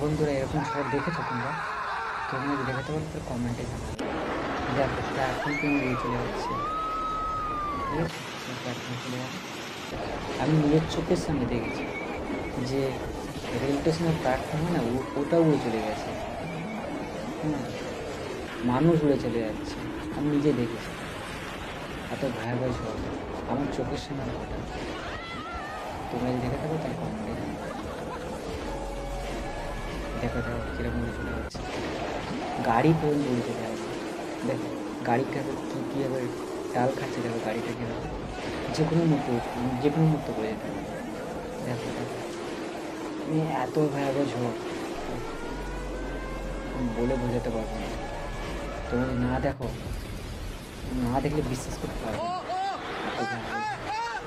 বন্ধুরা এরকম ঝড় দেখেছো তোমরা? তোমরা যদি দেখাতে পারো তাহলে কমেন্টে জানাবে। দেখো প্ল্যাটফর্ম উড়ে চলে যাচ্ছে, ঠিক আছে? প্ল্যাটফর্ম চলে যাবে, আমি নিজের চোখের সামনে দেখেছি যে রেল স্টেশনের প্ল্যাটফর্মে না ওটাও উড়ে চলে গেছে। হুম, মানুষ উড়ে চলে যাচ্ছে, আমি নিজে দেখেছি। এত ভয়াবহ ঝড় আমার চোখের সামনে ওটা। তোমরা যদি দেখে থাকো তাহলে কমেন্টে জানাবে। দেখো দেখো কিরকম উড়ে চলে যাচ্ছে, গাড়ি পর্যন্ত উড়ে চলে যাচ্ছে। দেখো গাড়িটা কীভাবে ডাল খাচ্ছে, দেখো গাড়িটা কীভাবে যে কোনো মুহূর্তে পড়ে যেতে পারে। দেখো দেখো এত ভয়াবহ ঝড় আমি বলে বোঝাতে পারবো না। তোমরা যদি না দেখো, না দেখলে বিশ্বাস করতে পারবে না, এত ভয়াবহ ঝড়।